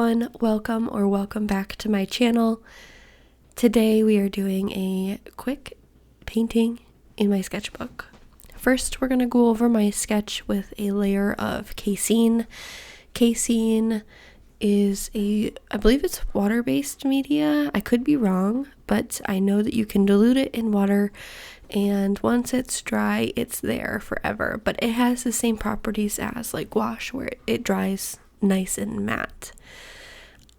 everyone, welcome back to my channel. Today we are doing a quick painting in my sketchbook. First, we're going to go over my sketch with a layer of casein. Casein is I believe it's water-based media. I could be wrong, but I know that you can dilute it in water, and once it's dry, it's there forever. But it has the same properties as like gouache, where it dries nice and matte.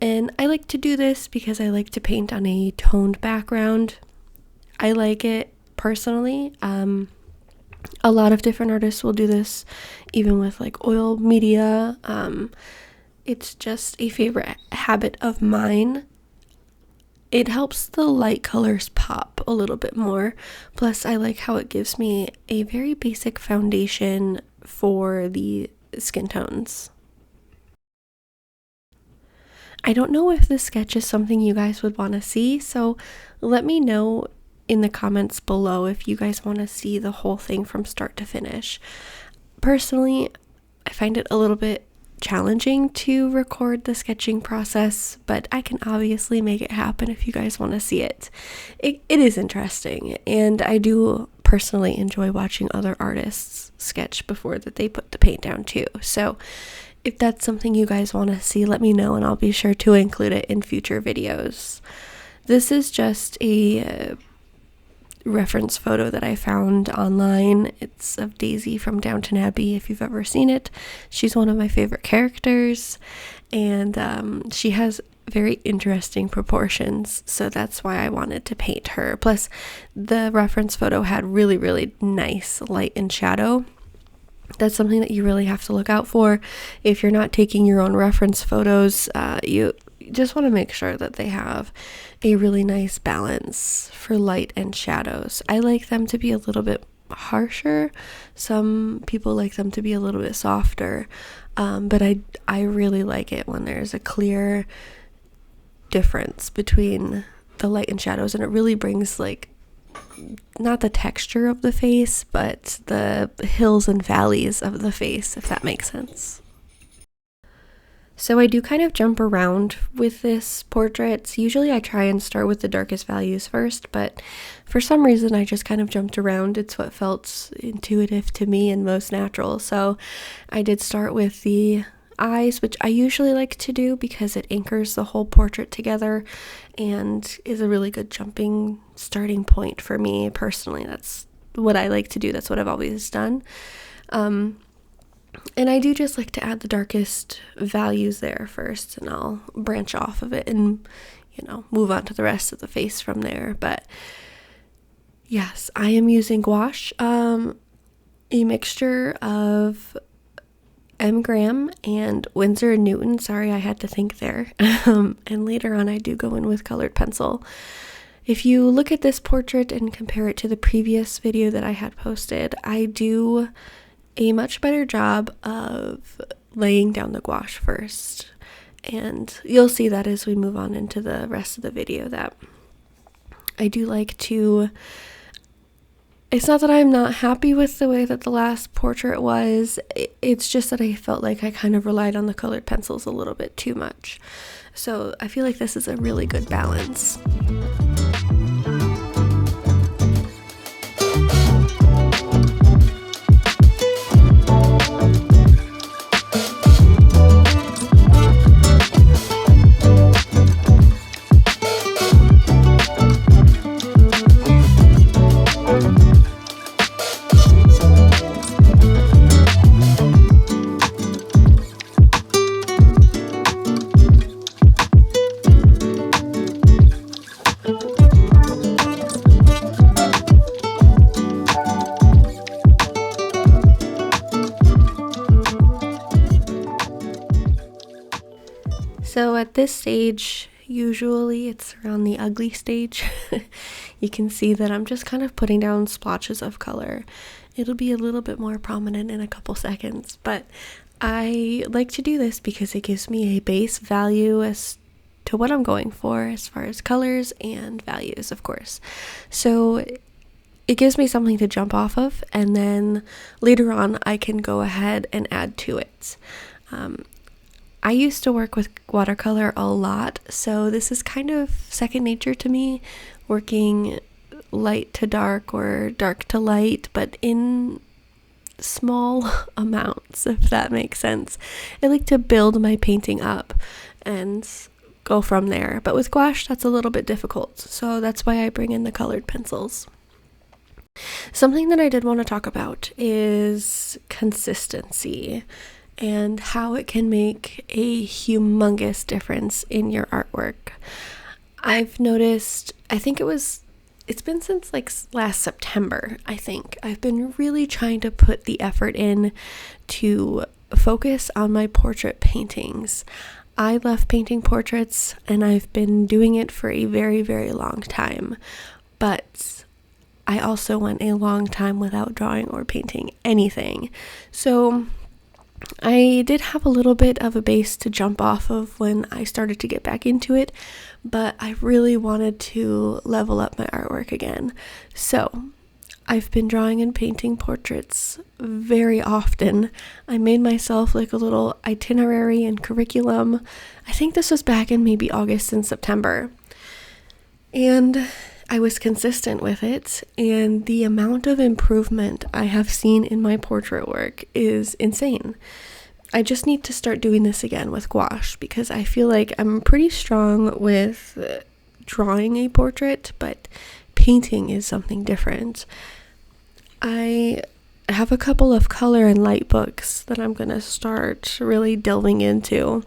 And I like to do this because I like to paint on a toned background. I like it personally. A lot of different artists will do this, even with like oil media. It's just a favorite habit of mine. It helps the light colors pop a little bit more. Plus, I like how it gives me a very basic foundation for the skin tones. I don't know if this sketch is something you guys would want to see, so let me know in the comments below if you guys want to see the whole thing from start to finish. Personally, I find it a little bit challenging to record the sketching process, but I can obviously make it happen if you guys want to see it. It is interesting, and I do personally enjoy watching other artists sketch before that they put the paint down too. So if that's something you guys want to see, let me know and I'll be sure to include it in future videos. This is just a reference photo that I found online. It's of Daisy from Downton Abbey, if you've ever seen it. She's one of my favorite characters, and she has very interesting proportions, so that's why I wanted to paint her. Plus, the reference photo had really nice light and shadow. That's something that you really have to look out for. If you're not taking your own reference photos, you just want to make sure that they have a really nice balance for light and shadows. I like them to be a little bit harsher. Some people like them to be a little bit softer, but I really like it when there's a clear difference between the light and shadows, and it really brings like not the texture of the face, but the hills and valleys of the face, if that makes sense. So I do kind of jump around with this portrait. Usually I try and start with the darkest values first, but for some reason I just kind of jumped around. It's what felt intuitive to me and most natural. So I did start with the eyes, which I usually like to do because it anchors the whole portrait together and is a really good starting point for me personally. That's what I like to do. That's what I've always done. And I do just like to add the darkest values there first, and I'll branch off of it and, move on to the rest of the face from there. But yes, I am using gouache, a mixture of Graham and Windsor and Newton. Sorry, I had to think there. And later on I do go in with colored pencil. If you look at this portrait and compare it to the previous video that I had posted, I do a much better job of laying down the gouache first. And you'll see that as we move on into the rest of the video, that I do like to... It's not that I'm not happy with the way that the last portrait was. It's just that I felt like I kind of relied on the colored pencils a little bit too much. So I feel like this is a really good balance. So at this stage, usually it's around the ugly stage, you can see that I'm just kind of putting down splotches of color. It'll be a little bit more prominent in a couple seconds, but I like to do this because it gives me a base value as to what I'm going for as far as colors and values, of course. So it gives me something to jump off of, and then later on I can go ahead and add to it. I used to work with watercolor a lot, so this is kind of second nature to me, working light to dark or dark to light, but in small amounts, if that makes sense. I like to build my painting up and go from there, but with gouache that's a little bit difficult, so that's why I bring in the colored pencils. Something that I did want to talk about is consistency and how it can make a humongous difference in your artwork. I've noticed, it's been since like last September, I think. I've been really trying to put the effort in to focus on my portrait paintings. I love painting portraits and I've been doing it for a very, very long time, but I also went a long time without drawing or painting anything. So I did have a little bit of a base to jump off of when I started to get back into it, but I really wanted to level up my artwork again. So I've been drawing and painting portraits very often. I made myself like a little itinerary and curriculum. I think this was back in maybe August and September. And I was consistent with it, and the amount of improvement I have seen in my portrait work is insane. I just need to start doing this again with gouache because I feel like I'm pretty strong with drawing a portrait, but painting is something different. I have a couple of color and light books that I'm going to start really delving into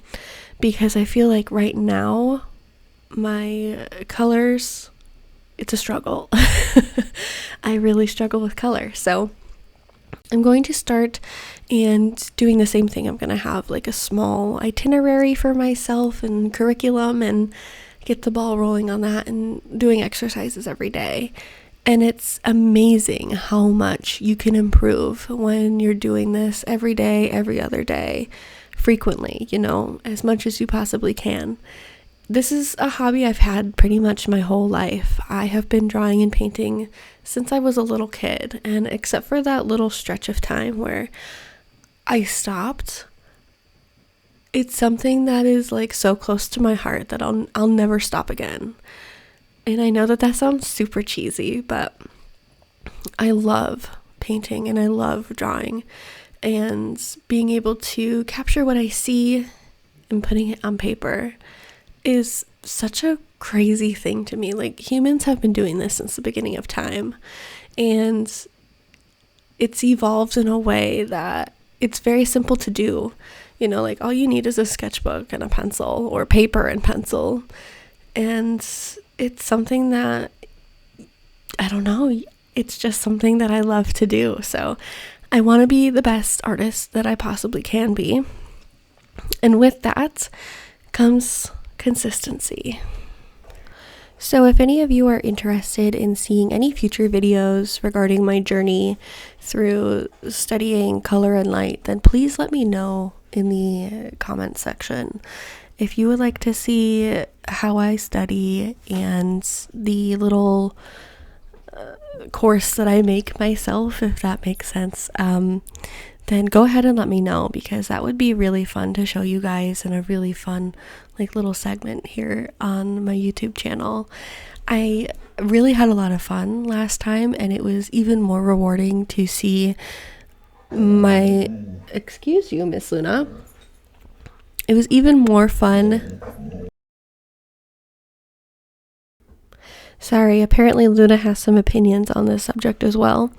because I feel like right now my colors, it's a struggle. I really struggle with color. So I'm going to start and doing the same thing. I'm going to have like a small itinerary for myself and curriculum and get the ball rolling on that and doing exercises every day. And it's amazing how much you can improve when you're doing this every day, every other day, frequently, as much as you possibly can. This is a hobby I've had pretty much my whole life. I have been drawing and painting since I was a little kid, and except for that little stretch of time where I stopped, it's something that is like so close to my heart that I'll never stop again. And I know that sounds super cheesy, but I love painting and I love drawing, and being able to capture what I see and putting it on paper is such a crazy thing to me. Like, humans have been doing this since the beginning of time, and it's evolved in a way that it's very simple to do. Like all you need is a sketchbook and a pencil, or paper and pencil, and it's something that, I don't know, it's just something that I love to do. So I want to be the best artist that I possibly can be, and with that comes consistency. So if any of you are interested in seeing any future videos regarding my journey through studying color and light, then please let me know in the comments section. If you would like to see how I study and the little course that I make myself, if that makes sense, then go ahead and let me know, because that would be really fun to show you guys in a really fun like little segment here on my YouTube channel. I really had a lot of fun last time, and it was even more rewarding to see my, excuse you, Miss Luna. It was even more fun. Sorry, apparently Luna has some opinions on this subject as well.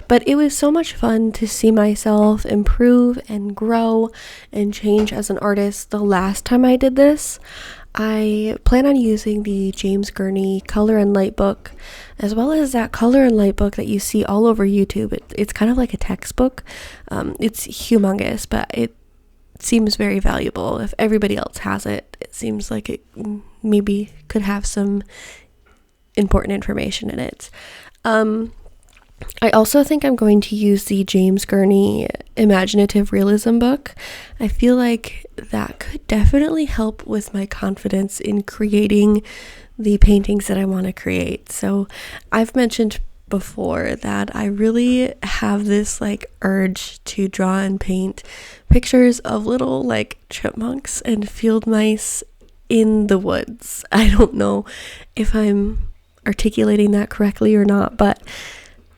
But it was so much fun to see myself improve and grow and change as an artist the last time I did this. I plan on using the James Gurney color and light book, as well as that color and light book that you see all over YouTube. It's kind of like a textbook. It's humongous, but it seems very valuable. If everybody else has it, it seems like it maybe could have some important information in it. I also think I'm going to use the James Gurney Imaginative Realism book. I feel like that could definitely help with my confidence in creating the paintings that I want to create. So I've mentioned before that I really have this like urge to draw and paint pictures of little like chipmunks and field mice in the woods. I don't know if I'm articulating that correctly or not, but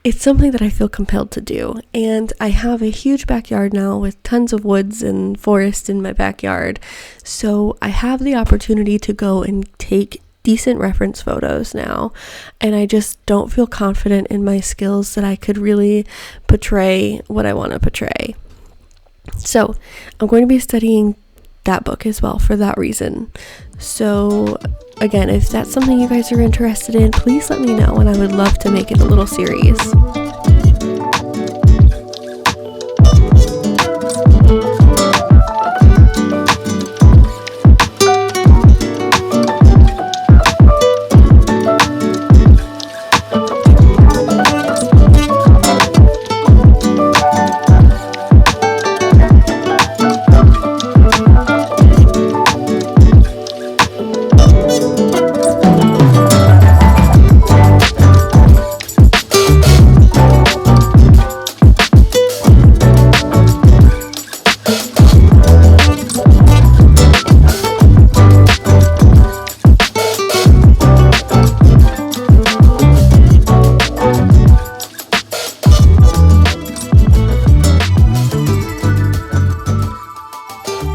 it's something that I feel compelled to do. And I have a huge backyard now with tons of woods and forest in my backyard. So I have the opportunity to go and take decent reference photos now. And I just don't feel confident in my skills that I could really portray what I want to portray. So I'm going to be studying that book as well for that reason. So again, if that's something you guys are interested in, please let me know, and I would love to make it a little series.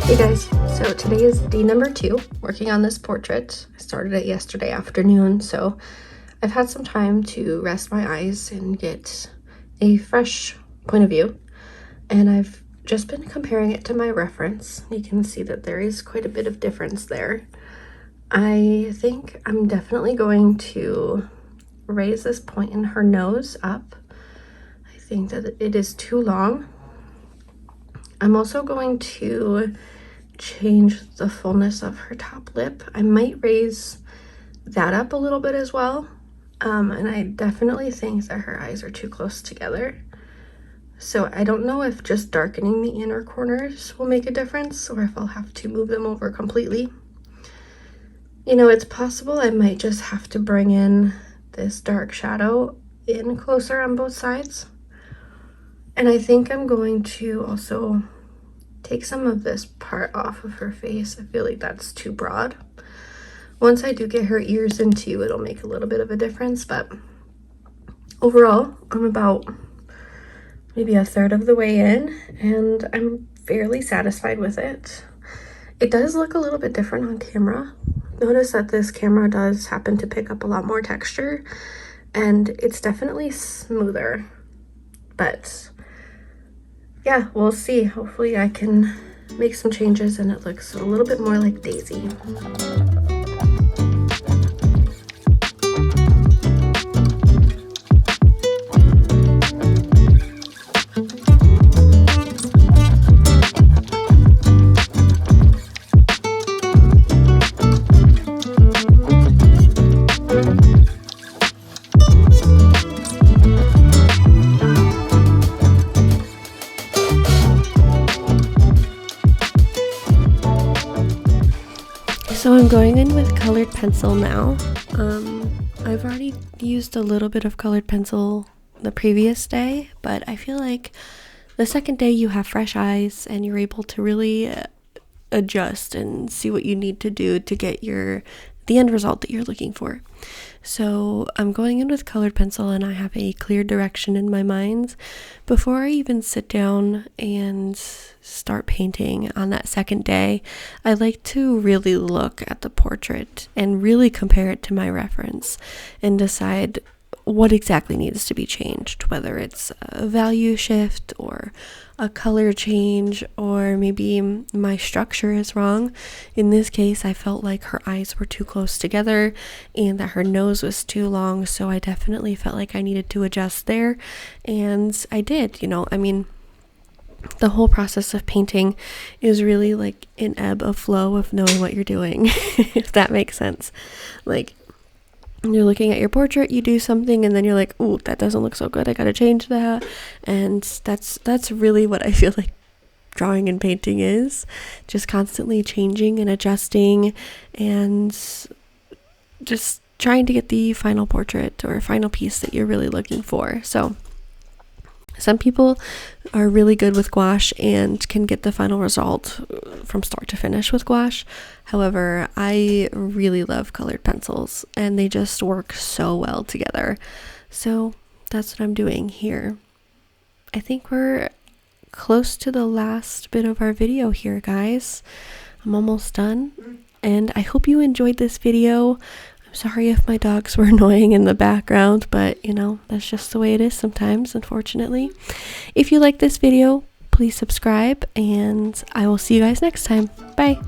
Hey guys, so today is day number 2 working on this portrait. I started it yesterday afternoon, so I've had some time to rest my eyes and get a fresh point of view, and I've just been comparing it to my reference. You can see that there is quite a bit of difference there. I think I'm definitely going to raise this point in her nose up. I think that it is too long. I'm also going to change the fullness of her top lip. I might raise that up a little bit as well. And I definitely think that her eyes are too close together. So I don't know if just darkening the inner corners will make a difference or if I'll have to move them over completely. You know, it's possible I might just have to bring in this dark shadow in closer on both sides. And I think I'm going to also take some of this part off of her face. I feel like that's too broad. Once I do get her ears into, it'll make a little bit of a difference, but overall, I'm about maybe a third of the way in, and I'm fairly satisfied with it. It does look a little bit different on camera. Notice that this camera does happen to pick up a lot more texture, and it's definitely smoother, but yeah, we'll see. Hopefully I can make some changes and it looks a little bit more like Daisy. So I'm going in with colored pencil now. I've already used a little bit of colored pencil the previous day, but I feel like the second day you have fresh eyes and you're able to really adjust and see what you need to do to get the end result that you're looking for. So I'm going in with colored pencil and I have a clear direction in my mind. Before I even sit down and start painting on that second day, I like to really look at the portrait and really compare it to my reference and decide what exactly needs to be changed, whether it's a value shift or a color change, or maybe my structure is wrong. In this case, I felt like her eyes were too close together and that her nose was too long, so I definitely felt like I needed to adjust there, and I did. I mean, the whole process of painting is really like an ebb of flow of knowing what you're doing, if that makes sense. Like, you're looking at your portrait, you do something, and then you're like, ooh, that doesn't look so good, I gotta change that. And that's really what I feel like drawing and painting is, just constantly changing and adjusting and just trying to get the final portrait or final piece that you're really looking for. So some people are really good with gouache and can get the final result from start to finish with gouache. However, I really love colored pencils and they just work so well together. So that's what I'm doing here. I think we're close to the last bit of our video here, guys. I'm almost done, and I hope you enjoyed this video. I'm sorry if my dogs were annoying in the background, but you know, that's just the way it is sometimes, unfortunately. If you like this video, please subscribe, and I will see you guys next time. Bye.